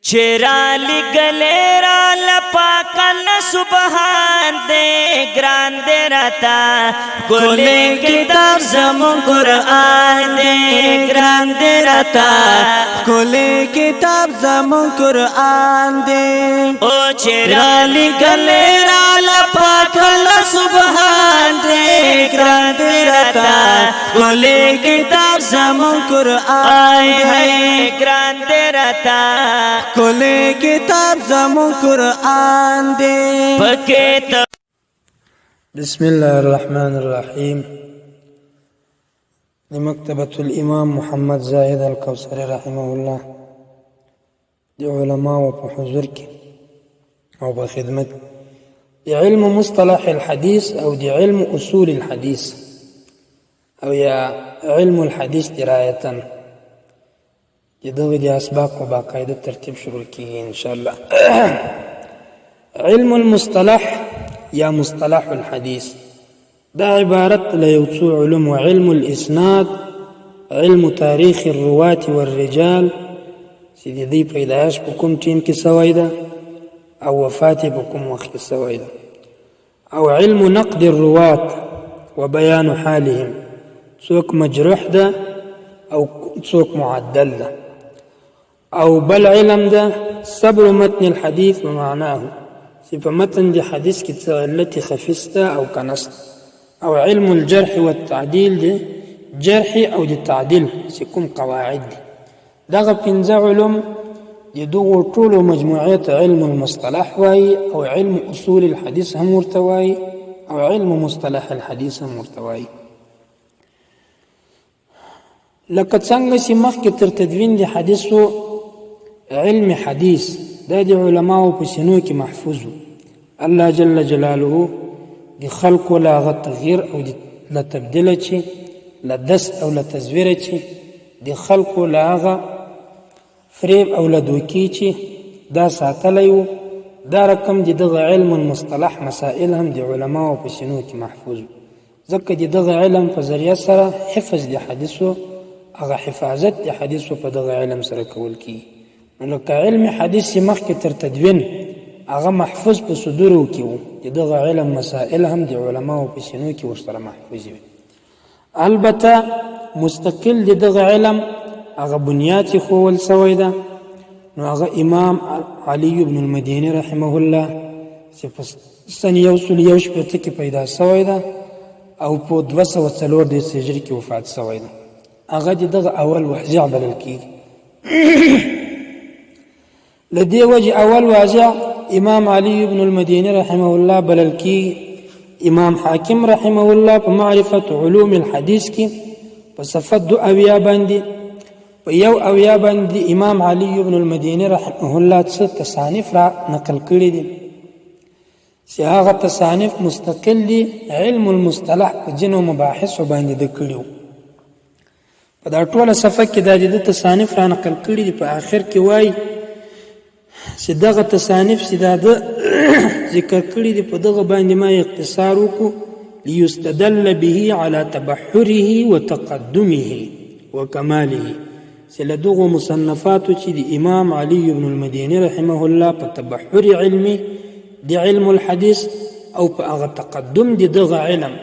چرا لگلے را لپاکل سبحان دے گران دے رتا کلے کتاب زمون قرآن دے گران دے رتا کلے کتاب زمون قرآن دے او چرا لگلے را لپاکل سبحان دے گران دے رتا کلے کتاب زمون قرآن دے گران دے رتا کلے کتاب زمون قرآن دے پکیتا بسم الله الرحمن الرحيم لمكتبة الإمام محمد زاهد الكوثري رحمه الله دي علماء وبحضورك أو بخدمت دي علم مصطلح الحديث أو دي علم أصول الحديث أو يا علم الحديث دراية دي دغه دي أسباق وباقاعدة ترتيب شروع كي إن شاء الله علم المصطلح يا مصطلح الحديث دا عبارة ليوتو علم وعلم الإسناد علم تاريخ الرواة والرجال سيدي دي پیدایش بكم تين كي سويدا أو وفاتي بكم وخي سويدا أو علم نقد الرواة وبيان حالهم سوك مجروح دا أو سوك معدل دا أو بل علم دا صبر متن الحديث ومعناه صفة متن دي حديث التي خفستا أو كنست أو علم الجرح والتعديل دي جرحي أو دي تعديل سيكون قواعد دي دغه پنځه علم دي دغه ټول مجموعه علم المصطلح واي أو علم أصول الحديث هم مرتواي أو علم مصطلح الحديث هم مرتواي لکه څنګه چې مخکې تر تدوین دي حدیثو علم حدیث دا دي علماء په سینو کې محفوظ الله جل جلاله دي خلق ولا غ تغییر او دي لا تبديل چي لا دس او لا تزویر چي دي خلق ولا غ فریب او لا دوکي چي دا ساتلیو دا رقم دي دغه علم المصطلح مسائل هم دي علماء په سینو کې محفوظ ځکه دي دغه علم په ذریعہ سره حفظ دي حدیثو هغه حفاظت دي حدیثو په دغه علم سره کول کی نو که علم حدیث مخکې تر تدوین هغه محفوظ په صدورو کې وو دغه علم مسائل هم د علماو په سینو کې ورسره محفوظ وي البته مستقل دغه علم هغه بنیاد خو ول سوی ده نو هغه امام علي بن المديني رحمه الله چې سن یوسل یوش په ته کې پیدا سوی ده او په 204 د هجری کې وفات سوی ده هغه دغه اول وحجع بلل کیږي لدي وجه أول واجع إمام علي بن المديني رحمه الله بللكي إمام حاكم رحمه الله بمعرفة علوم الحديث كي فصفد أويا باندي ويو أويا باندي إمام علي بن المديني رحمه الله تصانيف را نقل كري دي سيهاغة تصانيف مستقل دي علم المصطلح جنو مباحث وباندي دكريو فدا طول صفك دا دي تصانيف را نقل كري دي فآخر كي واي چې دغه تصانیف چې دا ذکر کړي دي په دغه باندې ما اختصار وکړو ليستدل به على تبحره وتقدمه وكماله چې له دغه مصنفاتو چې د امام علي بن المديني رحمه الله په تبحر علمي د علم الحديث او په هغه تقدم د دغه علم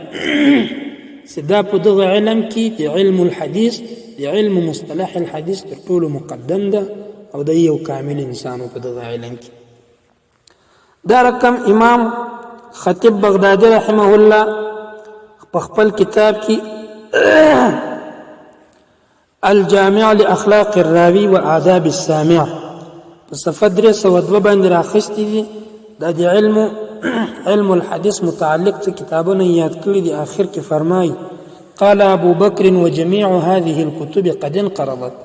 چې دا په دغه علم کې د علم الحديث د علم مصطلح الحديث تر ټولو مقدم ده او د یو کامل انسان په دغه علم کې دا رقم امام خطیب بغدادي رحمه الله په خپل کتاب کې الجامع لاخلاق الراوي وآداب السامع په صفحه 302 باندې راخستې دي د علم الحديث متعلق کتابونه یاد کړی دي اخر کې فرمایي قال ابو بكر وجميع هذه الكتب قد انقرضت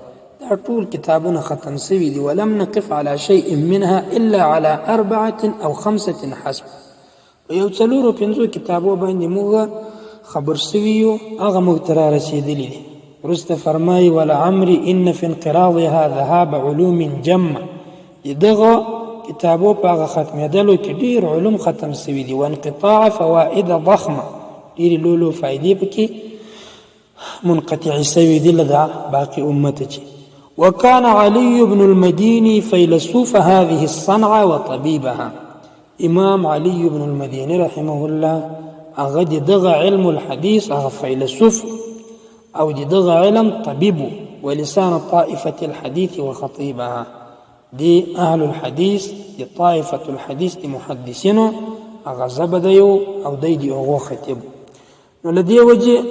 طول كتابنا ختم سوي ولم نقف على شيء منها إلا على 4 أو 5 حسب ويوتلورو پنځو کتابو باندې موږ خبر سويو هغه مغترا رسیدلی دي رست فرمای ولا عمري ان في انقراضها ذهاب علوم جمع دغه کتابو په ختمېدلو کې ډیر علوم ختم سوي دي وانقطاع فوائد ضخمه ډیر لولو فائدې پکې منقطع سوي دي لدا باقي امته وكان علي بن المديني فيلسوف هذه الصنعة وطبيبها. امام علي بن المديني رحمه الله هغه دغه علم الحديث هغه فيلسوف او دغه علم طبيب ولسان طائفة الحديث وخطيبها. دي اهل الحديث دي طائفة الحديث دي محدثينو هغه زبديو او دي هغه خطيب. نو لدي وجه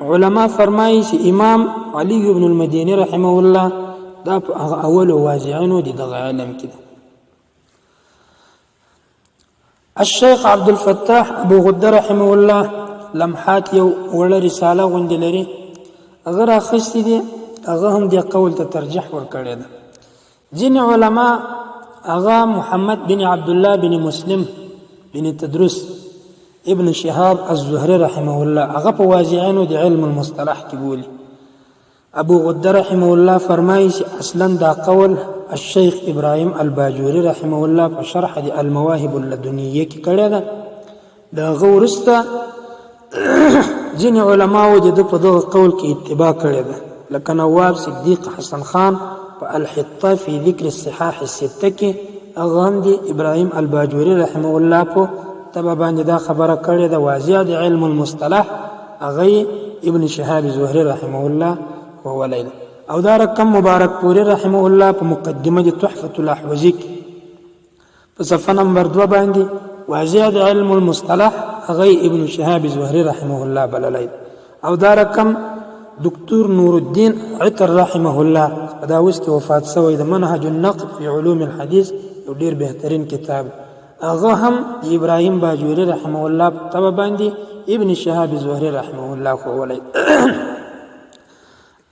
علماء فرمایي چې امام علي بن المديني رحمه الله دا اول واجعينو دي دغه علم كده. الشيخ عبد الفتاح ابو غده رحمه الله لمحات یو وړه رساله غوندې لري هغه راخستې دي هغه هم دې قول ته ترجیح ورکړی ده. ځینې علما هغه محمد بن عبد الله بن مسلم بن تدرس ابن شهاب الزهري رحمه الله هغه په واضعینو د علم المصطلح کې بولي. ابو غده رحمه الله فرمایي چې اصلا دا قول الشيخ ابراهيم الباجوري رحمه الله په شرح د المواهب اللدنيه کې کړی ده. دا غورسته ځینې علماو د په دغه قول کې اتباع کړی ده لکه نواب صدیق حسن خان په الحطه في ذکر الصحاح السته کې هغه هم د ابراهيم الباجوري رحمه الله په تبع باندې دا خبره کړې ده. واضح د علم المصطلح هغه ابن شهاب زهري رحمه الله هو وليله او دا رقم مبارک پوری رحمه الله په مقدمه د تحفة الاحوزی په صفحه نمبر 2 باندې واضح د علم المصطلح هغه ابن شهاب زهري رحمه الله بللی. او دا رقم دکتور نور الدین عطر رحمه الله دا اوس کې وفات شوی د منهج النقد في علوم الحديث یو ډیر بهترین کتاب. هغه هم ابراهيم باجوري رحمه الله تبع باندې ابن شهاب زهري رحمه الله هو ولي.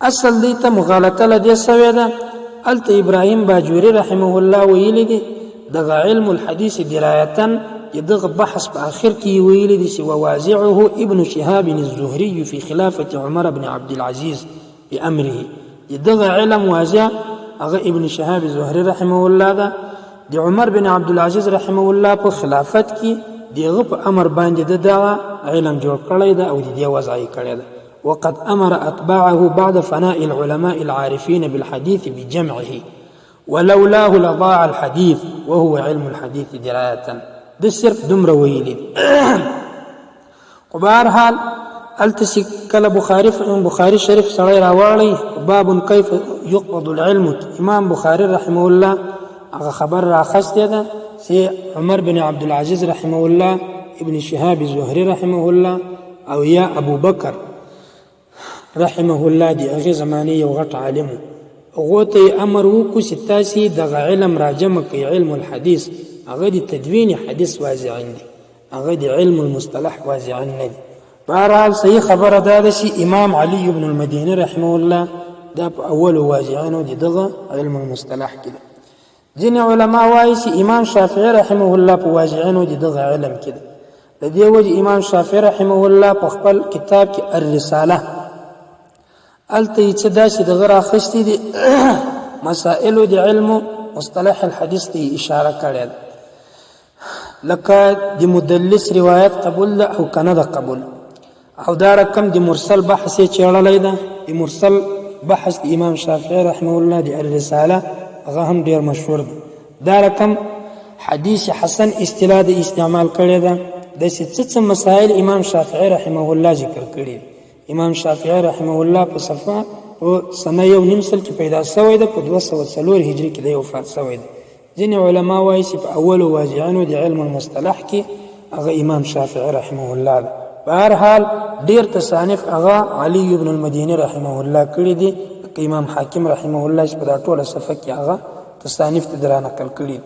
اصل دې ته مغالطه لدې سوی ده. الته ابراهيم باجوري رحمه الله ویلي دي دغه علم الحديث درایه دغه بحث په اخر کې ویلي دي چې وواضعه ابن شهاب الزهري في خلافة عمر بن عبد العزيز بأمره. دغه علم واضع هغه ابن شهاب الزهري رحمه الله ده د عمر بن عبد العزيز رحمه الله په خلافت کې دغه په امر باندې د علم جوړ کړی ده او د دې وضع یې کړی ده. وقد امر اتباعه بعد فناء العلماء العارفين بالحديث بجمعه ولولاه لضاع الحديث وهو علم الحديث درايه. ده صرف دمره ویلي وبهر حال التسي کله بخاري شریف سړی راوړی باب كيف يقبض العلم. امام بخاري رحمه الله هغه خبر راخسته ده چې عمر بن عبد العزيز رحمه الله ابن شهاب زهري رحمه الله او یا ابو بکر رحمه الله دی هغه زمانه یو غټ عالم هغه ته امر وکړ چې تاسو دغه علم راجمه کوي علم الحديث هغه د تدوین حدیث واضعین دي هغه د علم المصطلح واضعین نه دي. بهرحال صحیح خبره ده چې امام علي بن المديني رحمه الله دا په اول واضعینو دغه علم المصطلح کې. ځینې علما وایي چې امام شافعي رحمه الله په واضعینو دغه علم کې ده. د دې وجه امام شافعي رحمه الله په خپل کتاب کې الرساله الته چې داسې دغه راخستې دي مسائل د علم مصطلح الحديث ته اشاره کړې ده لکه د مدلس روایت قبول او کنه ده قبول او دا رقم د مرسل بحث یې چړلې ده. د مرسل بحث د امام شافعي رحمه الله د الرساله هغه هم ډیر مشهور ده. دا رقم حدیث حسن اصطلاح د استعمال کړی ده. د څه مسائل امام شافعي رحمه الله ذکر کړي. امام شافعي رحمه الله په صفه او سنه یو نیم سل کې پیدا شوی ده په 204 هجری کې د وفات شوی ده. ځینې علما وایي چې په اول واضعینو د علم المصطلح کې هغه امام شافعي رحمه الله ده. بهرحال ډیر تصانیف هغه علي بن المديني رحمه الله کړي دي. امام حاکم رحمه الله چې په دا ټوله صفه کې هغه تصانیف ته درا نقل کړي.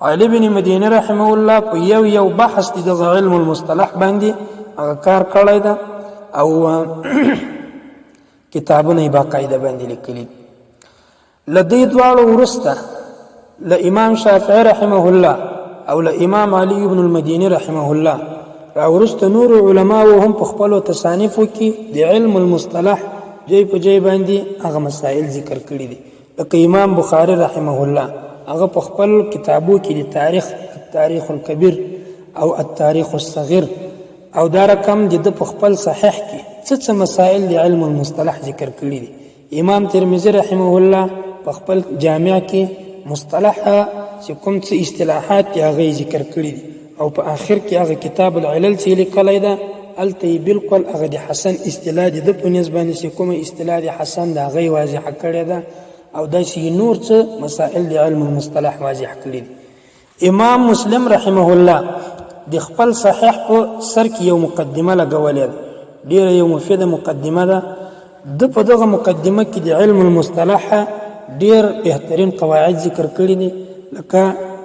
علي بن مديني رحمه الله په یو بحث د علم المصطلح باندې هغه کار کړی ده او کتابونه باقاعده باندې لیکلي. لدې دواړو ورسته ل امام شافعي رحمه الله او ل امام علي بن المديني رحمه الله راورسته نور علماء هم په خپل تصانیفو کې د علم المصطلح جای په جای باندې هغه مسائل ذکر کړي دي. لکه امام بخاري رحمه الله هغه په خپل کتابو کې د تاریخ الکبیر او التاریخ الصغیر او دا رقم د په خپل صحیح کې څه مسائل د علم المصطلح ذکر کړي دي. امام ترمذی رحمه الله په خپل جامع کې مصطلح چې کوم څه اصطلاحات یې هغه ذکر کړي دي او په آخر کې هغه کتاب العلل چې لیکلی ده هلته بالکل هغه د حسن اصطلاح د ده په نیز باندې چې کومه اصطلاح د حسن د هغه واضحه کړې ده او داسې نور څه مسائل د علم المصطلح واضح کړي دي. امام مسلم رحمه الله د خپل صحیح په سر کې یو مقدمه لګولې ده، ډیره یو مفیده مقدمه ده. د په دغه مقدمه کې د علم المصطلح ډیر بهترین قواعد ذکر کړي دي، لکه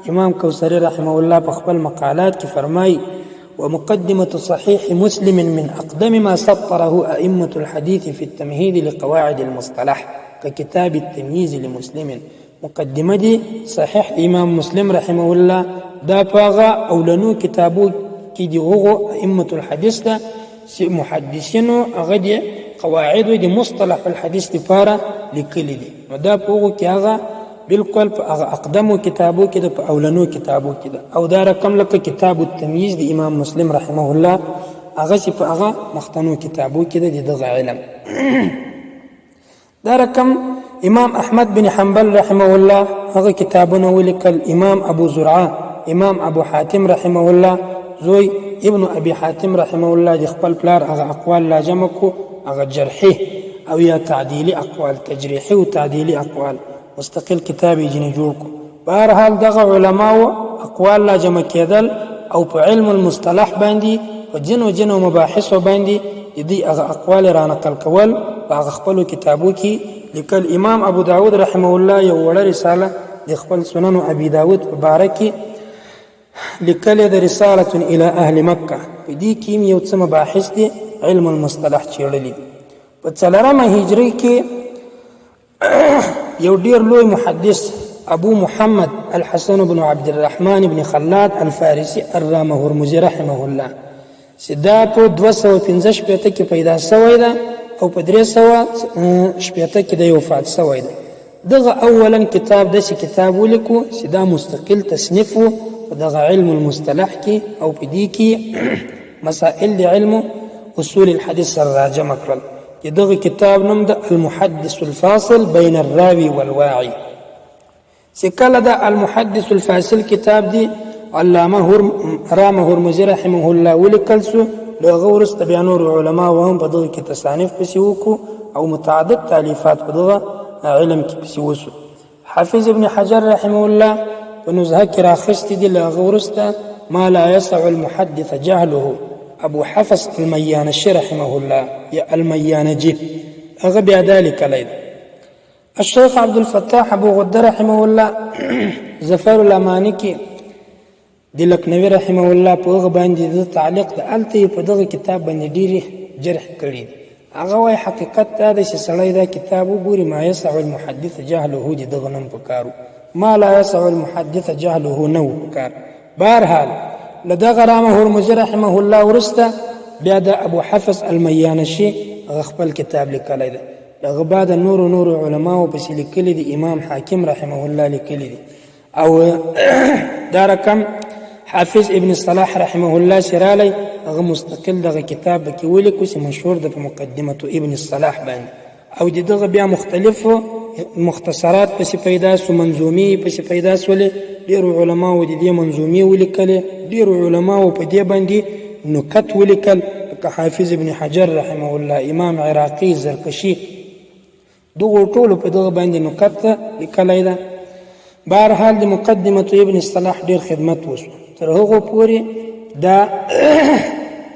امام کوثری رحمه الله په خپل مقالات کې فرمایي ومقدمة صحيح مسلم من أقدم ما سطره أئمة الحديث في التمهيد لقواعد المصطلح ككتاب التمييز لمسلم. مقدمه دي صحيح امام مسلم رحمه الله دا پاغه اولنو کتابو کې دی هغه ائمه الحديث ده چې محدثینو هغه دي قواعد د مصطلح الحديث لپاره لیکلي دي. نو دا پوغه کې هغه بالکل په هغه اقدمو کتابو کې ده، په اولنو کتابو کې ده. او دا رقم لکه کتاب التمييز د امام مسلم رحمه الله هغه چې په هغه مختنو کتابو کې ده دغه علم. دا رقم امام احمد بن حنبل رحمه الله هغه کتابونه ولیکل. امام ابو زرعه، امام ابو حاتم رحمه الله زوی ابن ابي حاتم رحمه الله د خپل پلار هغه اقوال لا جمع کو، هغه جرحي او یا تعديلي اقوال، تجريحي او تعديلي اقوال، مستقل کتاب یې جوړ کو. بهر حال دغه علماو اقوال لا جمع کېدل او په علم المصطلح باندې په جنو مباحث باندې دې هغه اقوال را نقل کول په هغه خپل کتابو کې لیکل. امام ابو داود رحمه الله یو وړه رساله د خپل سنن ابي داود په باره کې لیکل د رساله الى اهل مکه، په دې کې یو څه مباحث دي علم المصطلح چیړلې. په 4مه هجری کې یو ډیر لوی محدث ابو محمد الحسن بن عبد الرحمن بن خلاد الفارسي الرامه هرمزي رحمه الله سدا په 215 کې پیدا شوی ده او په 300 کې د وفات شوی ده. دغه اولا کتاب د کتاب ولیکو سدا مستقل تصنیف په دغه علم المصطلح کې او په دې کې مسائل د علم اصول الحديث سره راجمع کړل. دغه کتاب نوم د المحدث الفاصل بين الراوي والواعي. سکله د المحدث الفاصل کتاب دی علامه رامه هرمزي رحمه الله ولیکل سو. دغه ورسته بیا نور علما وهم په دغه کې تصانیف پسې وکړو او متعدد تالیفات په دغه علم کې پسې وسو. حافظ ابن حجر رحمه الله په نزهه کې راخستی دی دغه ورسته ما لا يسع المحدث جهله ابو حفص الميانشي رحمه الله يا الميانجي هغه بیا ذلك لید. الشيخ عبد الفتاح ابو غده رحمه الله ظفر الاماني کې د لکنوي رحمه الله په هغه باندې د تعلیق د الته په دغه کتاب باندې ډیره جرح کړی. هغه وايي حقیقت دا د سړی دا کتاب وګوري ما يسع المحدث جهله دي دغه نن پکارو، ما لا يسع المحدث جهله نو پکار. بهرحال لدغه رامه هرمزي رحمه الله ورسته بیا د ابو حفص الميانشي خپل کتاب لیکلی دی. دغه بعد نور علماو پسې لیکلي دي. امام حاکم رحمه الله لیکلي دي او دا رقم حافظ ابن صلاح رحمه الله سرالی هغه مستقل دغه کتاب کې ولیکو چې مشهور ده په مقدمه ابن صلاح باندې. او دغه بیا مختلف مختصرات پسې پیدا سو، منظومي پسې پیدا سولې. ډیرو علماو د دې منظومي ولیکلې، ډیرو علماو په دې باندې نکت ولیکل لکه حافظ ابن حجر رحمه الله، امام عراقي، زرکشي، دغه ټولو په دغه باندې نکت لیکلی ده. بهرحال د مقدمه ابن صلاح ډیر خدمت وشو تر هغه پورې. دا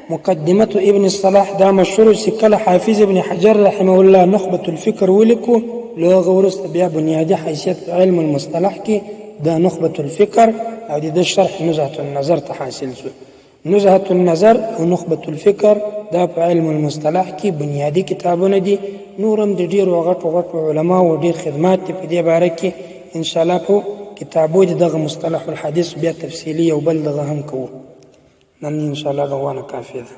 مقدمه ابن صلاح دا مشهور چې کله حافظ ابن حجر رحمه الله نخبه الفکر ولیکو، لغه ورسته بیا بنیادی حیثیت علم المصطلح کې دا نخبه الفکر او د شرح نزهه النظر ته حاصل شو. نزهه النظر او نخبه الفکر دا په علم المصطلح کې بنیادی کتابونه دي. نورم د ډیرو غټو علما او ډیر خدمات په دې باره کې ان شاء الله په کتابو دغه مصطلح الحديث بیا تفصیلی او بل دغه هم کوو. نن ان شاء الله دغه کافی ده.